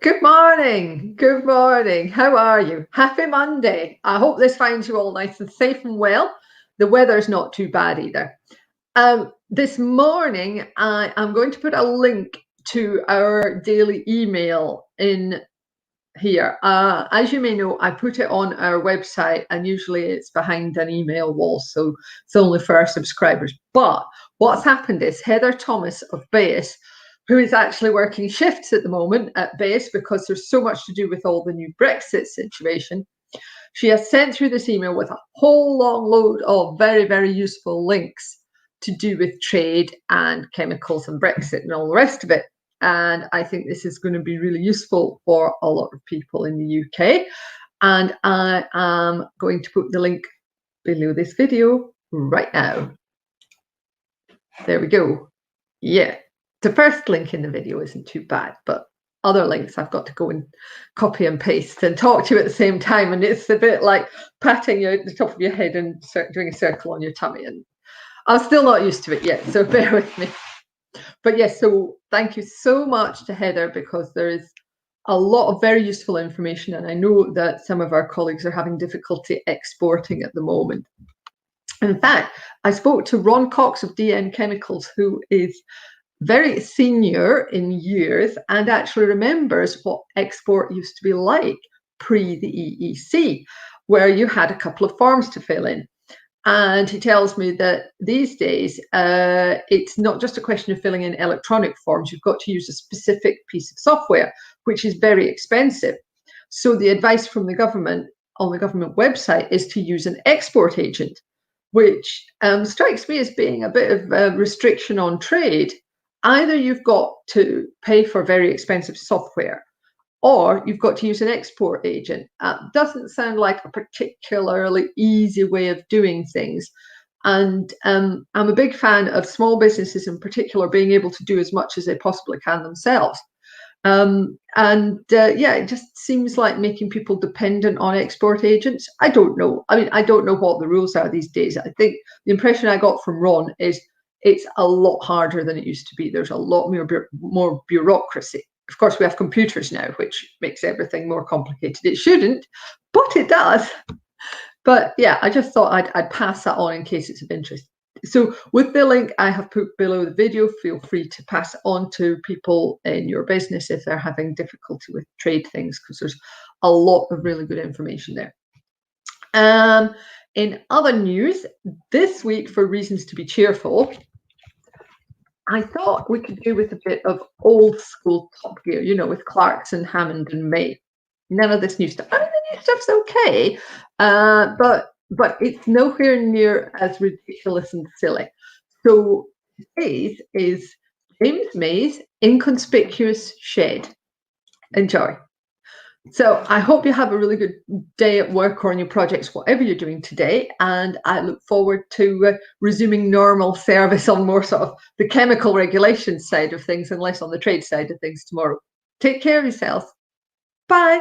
Good morning. Good morning. How are you? Happy Monday. I hope this finds you all nice and safe and well. The weather's not too bad either. This morning, I am going to put a link to our daily email in here. As you may know, I put it on our website, and usually it's behind an email wall, so it's only for our subscribers. But what's happened is Heather Thomas of Base, who is actually working shifts at the moment at Base because there's so much to do with all the new Brexit situation, she has sent through this email with a whole long load of very, very useful links to do with trade and chemicals and Brexit and all the rest of it. And I think this is going to be really useful for a lot of people in the UK. And I am going to put the link below this video right now. There we go. Yeah, the first link in the video isn't too bad, but other links I've got to go and copy and paste and talk to you at the same time. And it's a bit like patting you at the top of your head and doing a circle on your tummy. And I'm still not used to it yet, so bear with me. But yes, so thank you so much to Heather, because there is a lot of very useful information, and I know that some of our colleagues are having difficulty exporting at the moment. In fact, I spoke to Ron Cox of DN Chemicals, who is very senior in years and actually remembers what export used to be like pre the EEC, where you had a couple of forms to fill in. And he tells me that these days, it's not just a question of filling in electronic forms. You've got to use a specific piece of software, which is very expensive. So the advice from the government on the government website is to use an export agent, which strikes me as being a bit of a restriction on trade. Either you've got to pay for very expensive software, or you've got to use an export agent. Doesn't sound like a particularly easy way of doing things. And I'm a big fan of small businesses in particular being able to do as much as they possibly can themselves. Yeah, it just seems like making people dependent on export agents. I don't know. I mean, I don't know what the rules are these days. I think the impression I got from Ron is it's a lot harder than it used to be. There's a lot more bureaucracy. Of course, we have computers now, which makes everything more complicated. It shouldn't, but it does. But yeah, I just thought I'd pass that on in case it's of interest. So with the link I have put below the video, feel free to pass it on to people in your business if they're having difficulty with trade things, because there's a lot of really good information there. In other news, this week, for reasons to be cheerful, I thought we could do with a bit of old school Top Gear, you know, with Clarkson, Hammond and May. None of this new stuff. I mean, the new stuff's okay, but it's nowhere near as ridiculous and silly. So today's is James May's Inconspicuous Shed. Enjoy. So I hope you have a really good day at work or on your projects, whatever you're doing today. And I look forward to resuming normal service on more sort of the chemical regulation side of things and less on the trade side of things tomorrow. Take care of yourself. Bye.